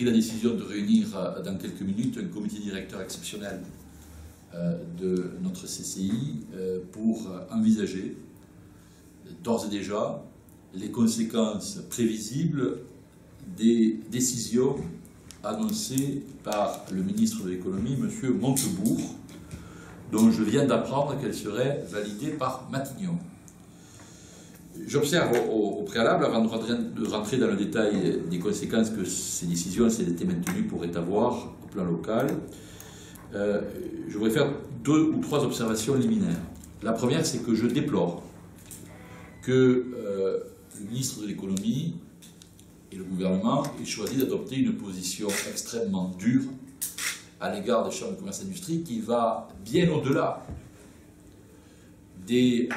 la décision de réunir dans quelques minutes un comité directeur exceptionnel de notre CCI pour envisager d'ores et déjà les conséquences prévisibles des décisions annoncées par le ministre de l'économie, M. Montebourg, dont je viens d'apprendre qu'elles seraient validées par Matignon. J'observe au préalable, avant de rentrer dans le détail des conséquences que ces décisions, si elles étaient maintenues, pourraient avoir au plan local, je voudrais faire 2 ou 3 observations liminaires. La première, c'est que je déplore que le ministre de l'économie et le gouvernement aient choisi d'adopter une position extrêmement dure à l'égard des chambres de commerce et d'industrie qui va bien au-delà des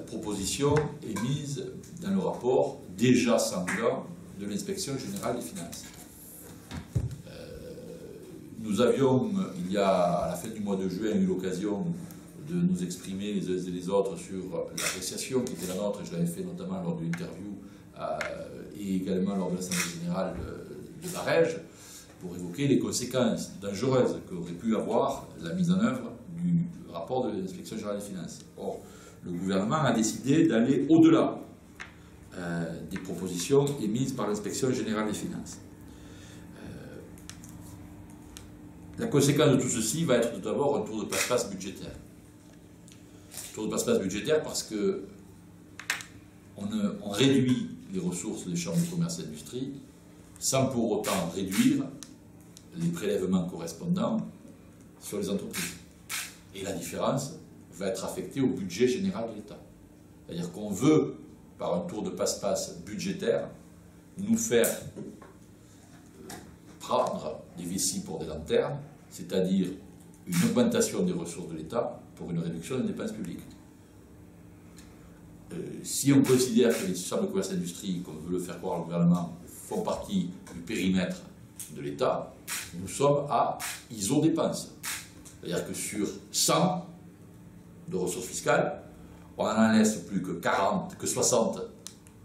propositions émises dans le rapport déjà sanglant de l'inspection générale des finances. Nous avions, à la fin du mois de juin, eu l'occasion de nous exprimer les uns et les autres sur l'appréciation qui était la nôtre, et je l'avais fait notamment lors d'une interview et également lors de l'Assemblée générale de Barège, pour évoquer les conséquences dangereuses qu'aurait pu avoir la mise en œuvre du rapport de l'inspection générale des finances. Or, le gouvernement a décidé d'aller au-delà des propositions émises par l'inspection générale des finances. La conséquence de tout ceci va être tout d'abord un tour de passe-passe budgétaire. Tour de passe-passe budgétaire parce que on réduit les ressources des chambres de commerce et d'industrie sans pour autant réduire les prélèvements correspondants sur les entreprises. Et la différence va être affectée au budget général de l'État. C'est-à-dire qu'on veut, par un tour de passe-passe budgétaire, nous faire prendre des vessies pour des lanternes, c'est-à-dire une augmentation des ressources de l'État pour une réduction des dépenses publiques. Si on considère que les chambres de commerce et d'industrie, comme veut le faire croire le gouvernement, font partie du périmètre de l'État, nous sommes à iso-dépenses. C'est-à-dire que sur 100 de ressources fiscales, on n'en laisse plus que 60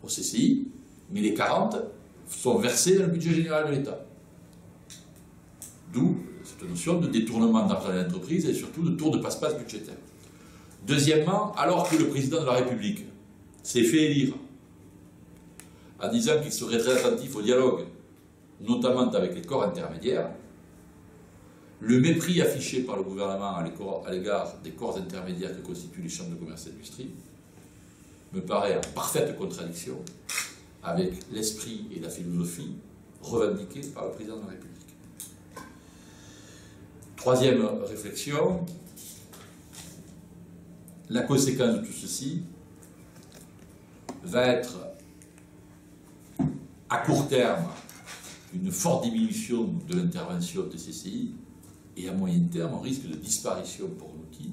au CCI, mais les 40 sont versés dans le budget général de l'État. D'où cette notion de détournement d'argent de l'entreprise et surtout de tour de passe-passe budgétaire. Deuxièmement, alors que le président de la République s'est fait élire en disant qu'il serait très attentif au dialogue, notamment avec les corps intermédiaires, le mépris affiché par le gouvernement à l'égard des corps intermédiaires que constituent les chambres de commerce et d'industrie me paraît en parfaite contradiction avec l'esprit et la philosophie revendiqués par le président de la République. Troisième réflexion, la conséquence de tout ceci va être à court terme une forte diminution de l'intervention des CCI et à moyen terme un risque de disparition pour l'outil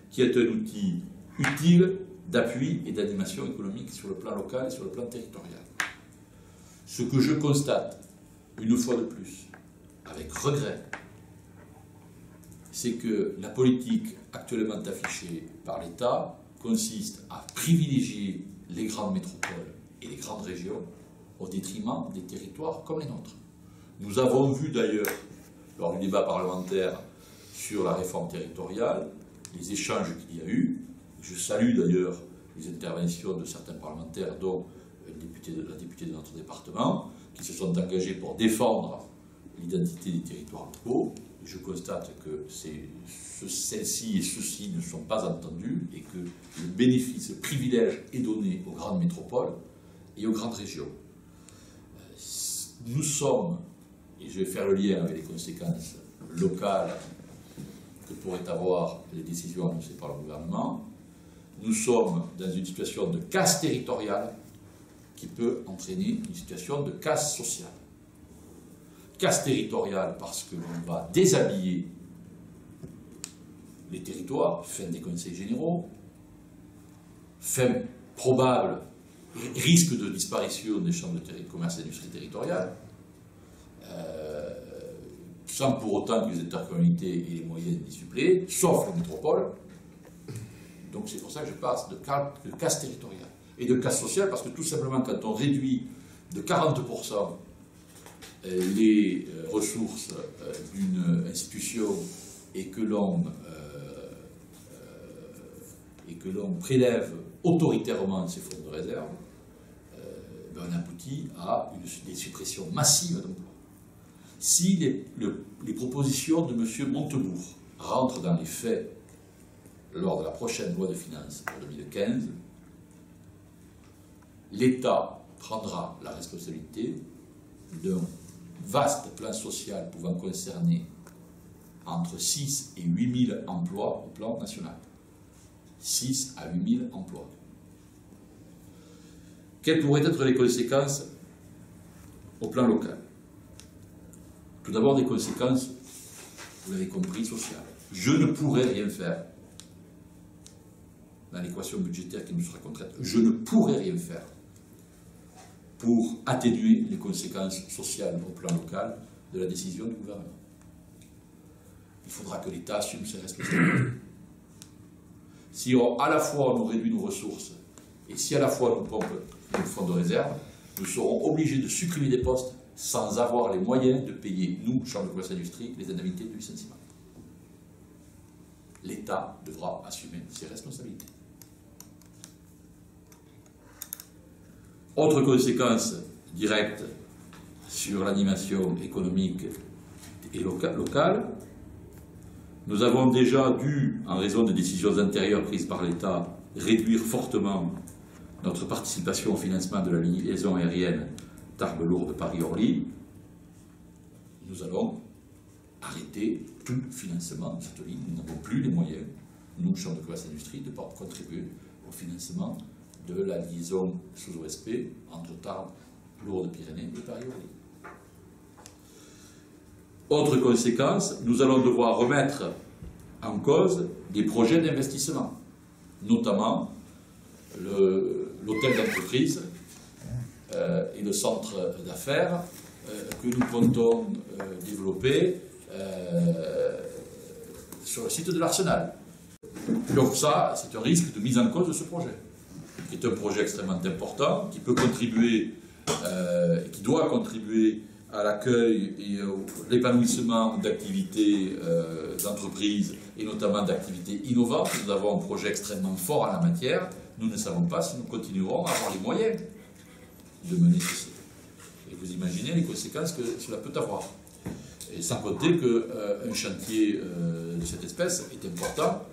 qui est un outil utile d'appui et d'animation économique sur le plan local et sur le plan territorial. Ce que je constate une fois de plus avec regret, c'est que la politique actuellement affichée par l'État consiste à privilégier les grandes métropoles et les grandes régions au détriment des territoires comme les nôtres. Nous avons vu d'ailleurs, lors du débat parlementaire sur la réforme territoriale, les échanges qu'il y a eu. Je salue d'ailleurs les interventions de certains parlementaires, dont la députée de notre département, qui se sont engagés pour défendre l'identité des territoires locaux. Je constate que celles-ci et ceux-ci ne sont pas entendus et que le bénéfice, le privilège est donné aux grandes métropoles et aux grandes régions. Nous sommes, et je vais faire le lien avec les conséquences locales que pourraient avoir les décisions annoncées par le gouvernement, nous sommes dans une situation de casse territoriale qui peut entraîner une situation de casse sociale. Casse territoriale parce que l'on va déshabiller les territoires, fin des conseils généraux, fin probable, risque de disparition des chambres de commerce et d'industrie territoriale, sans pour autant que les intercommunalités aient les moyens d'y suppléer, sauf les métropoles. Donc c'est pour ça que je parle de casse territoriale. Et de casse sociale, parce que tout simplement, quand on réduit de 40% les ressources d'une institution et que l'on prélève autoritairement ces fonds de réserve, on aboutit à des suppressions massives d'emplois. Si les propositions de M. Montebourg rentrent dans les faits lors de la prochaine loi de finances pour 2015, l'État prendra la responsabilité d'un vaste plan social pouvant concerner entre 6 et 8 000 emplois au plan national. 6 à 8 000 emplois. Quelles pourraient être les conséquences au plan local? Tout d'abord, des conséquences, vous l'avez compris, sociales. Je ne pourrai rien faire dans l'équation budgétaire qui nous sera contrainte. Je ne pourrai rien faire pour atténuer les conséquences sociales au plan local de la décision du gouvernement. Il faudra que l'État assume ses responsabilités. Si à la fois on réduit nos ressources et si à la fois nous pompons nos fonds de réserve, nous serons obligés de supprimer des postes sans avoir les moyens de payer, nous, Chambre de commerce et d'industrie, les indemnités de licenciement. L'État devra assumer ses responsabilités. Autre conséquence directe sur l'animation économique et locale, nous avons déjà dû, en raison des décisions antérieures prises par l'État, réduire fortement notre participation au financement de la liaison aérienne Tarbes-Lourdes-Paris-Orly. Nous allons arrêter tout financement de cette ligne. Nous n'avons plus les moyens, nous, Chambre de commerce et d'industrie, de contribuer au financement de la liaison sous OSP entre Tarbes, Lourdes-Pyrénées et Paris-Orly. Autre conséquence, nous allons devoir remettre en cause des projets d'investissement, notamment l'hôtel d'entreprise et le centre d'affaires que nous comptons développer sur le site de l'Arsenal. Donc ça, c'est un risque de mise en cause de ce projet, qui est un projet extrêmement important, qui peut contribuer, qui doit contribuer à l'accueil et à l'épanouissement d'activités d'entreprises et notamment d'activités innovantes. Nous avons un projet extrêmement fort en la matière. Nous ne savons pas si nous continuerons à avoir les moyens de mener ceci. Et vous imaginez les conséquences que cela peut avoir. Et sans compter qu'un chantier de cette espèce est important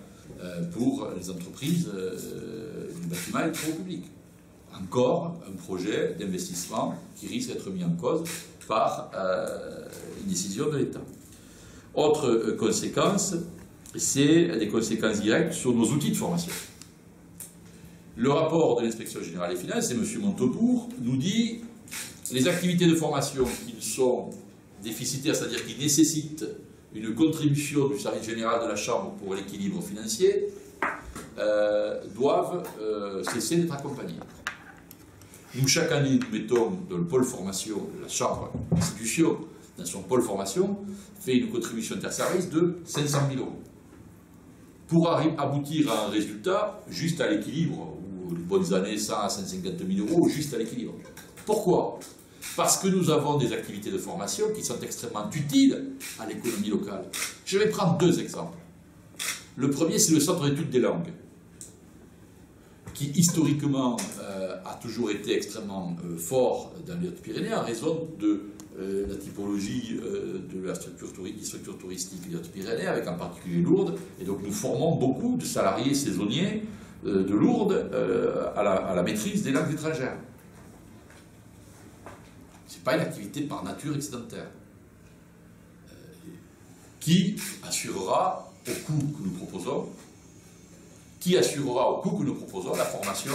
pour les entreprises du bâtiment électro-public. Encore un projet d'investissement qui risque d'être mis en cause par une décision de l'État. Autre conséquence, c'est des conséquences directes sur nos outils de formation. Le rapport de l'Inspection générale des finances, et M. Montebourg, nous dit les activités de formation qui sont déficitaires, c'est-à-dire qui nécessitent une contribution du service général de la Chambre pour l'équilibre financier, doivent cesser d'être accompagnées. Nous, chaque année, nous mettons dans le pôle formation de la Chambre, l'institution, dans son pôle formation, fait une contribution interservice de 500 000 €. Pour aboutir à un résultat juste à l'équilibre, ou les bonnes années, 100 à 150 000 €, juste à l'équilibre. Pourquoi? Parce que nous avons des activités de formation qui sont extrêmement utiles à l'économie locale. Je vais prendre deux exemples. Le premier, c'est le Centre d'études des langues, qui historiquement a toujours été extrêmement fort dans les Hautes-Pyrénées en raison de la typologie de la structure touristique des Hautes-Pyrénées, avec en particulier Lourdes. Et donc nous formons beaucoup de salariés saisonniers de Lourdes à la maîtrise des langues étrangères. Ce n'est pas une activité par nature excédentaire. Qui assurera au coût que nous proposons la formation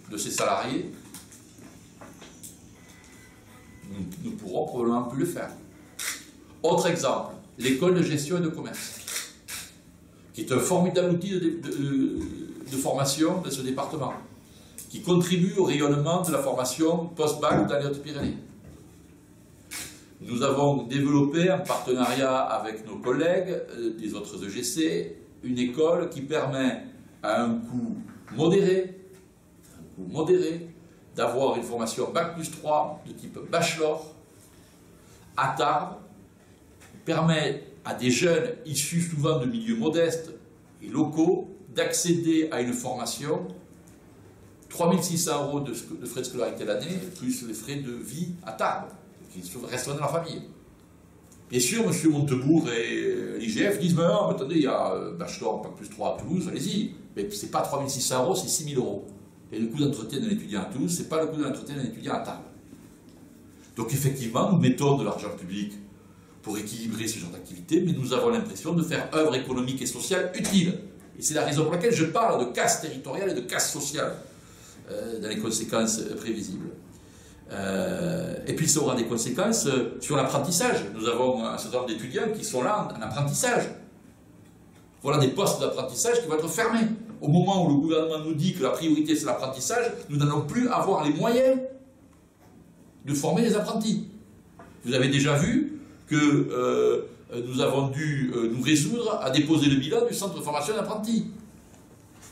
de ces salariés? Nous pourrons probablement plus le faire. Autre exemple, l'école de gestion et de commerce, qui est un formidable outil de formation de ce département, qui contribue au rayonnement de la formation post-bac dans les Hautes-Pyrénées. Nous avons développé, en partenariat avec nos collègues des autres EGC, une école qui permet à un coût modéré, d'avoir une formation Bac+3 de type bachelor à Tarbes permet à des jeunes issus souvent de milieux modestes et locaux d'accéder à une formation, 3 600 € de frais de scolarité l'année, plus les frais de vie à Tarbes, qui restent dans la famille. Bien sûr, M. Montebourg et l'IGF disent, mais non, attendez, il y a bachelor, Bac plus 3 à Toulouse, allez-y. Mais ce n'est pas 3 600 €, c'est 6 000 €. Et le coût d'entretien d'un étudiant à Toulouse, ce n'est pas le coût d'entretien d'un étudiant à Tarbes. Donc effectivement, nous mettons de l'argent public pour équilibrer ce genre d'activité, mais nous avons l'impression de faire œuvre économique et sociale utile. Et c'est la raison pour laquelle je parle de casse territoriale et de casse sociale dans les conséquences prévisibles. Et puis ça aura des conséquences sur l'apprentissage. Nous avons un certain nombre d'étudiants qui sont là en apprentissage. Voilà des postes d'apprentissage qui vont être fermés. Au moment où le gouvernement nous dit que la priorité c'est l'apprentissage, nous n'allons plus avoir les moyens de former les apprentis. Vous avez déjà vu que nous avons dû nous résoudre à déposer le bilan du centre de formation d'apprentis.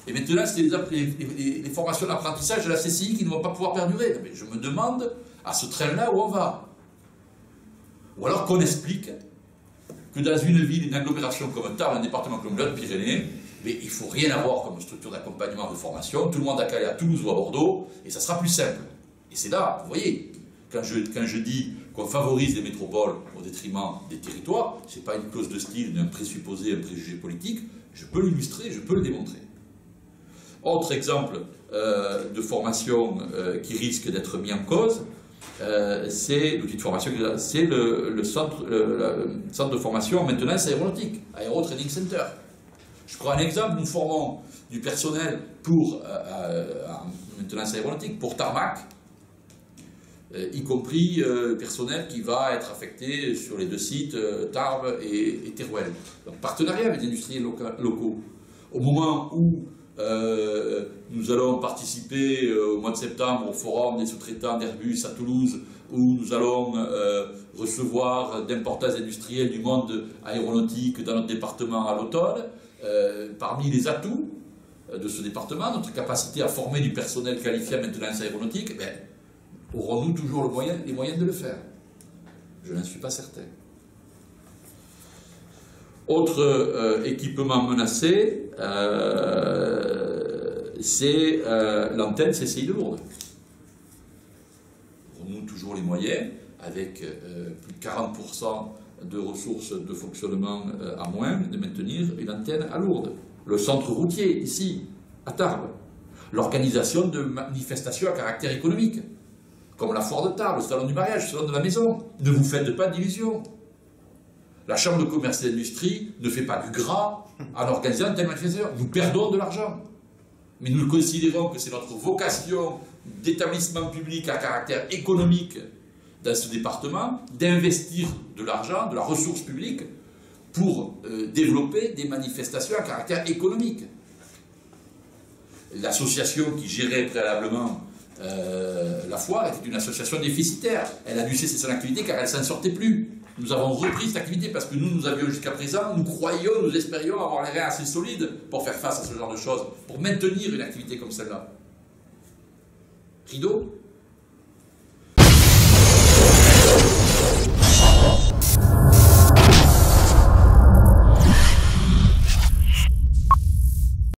Et maintenant, c'est les formations d'apprentissage de la CCI qui ne vont pas pouvoir perdurer. Mais je me demande à ce train-là où on va. Ou alors qu'on explique que dans une ville, une agglomération comme Tarbes, un département comme le Pyrénées, mais il ne faut rien avoir comme structure d'accompagnement de formation. Tout le monde a qu'à aller à Toulouse ou à Bordeaux, et ça sera plus simple. Et c'est là, vous voyez, quand je dis qu'on favorise les métropoles au détriment des territoires, ce n'est pas une clause de style, d'un présupposé, un préjugé politique, je peux l'illustrer, je peux le démontrer. Autre exemple de formation qui risque d'être mis en cause, c'est l'outil de formation, c'est le centre de formation en maintenance aéronautique, Aero Training Center. Je prends un exemple, nous formons du personnel pour maintenance aéronautique, pour tarmac, y compris personnel qui va être affecté sur les deux sites, Tarbes et Teruel. Donc partenariat avec les industriels locaux. Au moment où nous allons participer au mois de septembre au forum des sous-traitants d'Airbus à Toulouse, où nous allons recevoir d'importants industriels du monde aéronautique dans notre département à l'automne. Parmi les atouts de ce département, notre capacité à former du personnel qualifié à maintenance aéronautique, aurons-nous toujours les moyens de le faire? Je n'en suis pas certain. Autre équipement menacé, c'est l'antenne CCI de Lourdes. Aurons-nous toujours les moyens, avec plus de 40% de ressources de fonctionnement à moins, de maintenir une antenne à Lourdes? Le centre routier, ici, à Tarbes. L'organisation de manifestations à caractère économique, comme la foire de Tarbes, le salon du mariage, le salon de la maison. Ne vous faites pas d'illusions. La Chambre de commerce et d'industrie ne fait pas du gras en organisant une telle manifestation. Nous perdons de l'argent. Mais nous considérons que c'est notre vocation d'établissement public à caractère économique dans ce département d'investir de l'argent, de la ressource publique, pour développer des manifestations à caractère économique. L'association qui gérait préalablement la foire était une association déficitaire. Elle a dû cesser son activité car elle ne s'en sortait plus. Nous avons repris cette activité parce que nous avions jusqu'à présent, nous croyions, nous espérions avoir les reins assez solides pour faire face à ce genre de choses, pour maintenir une activité comme celle-là. Rideau.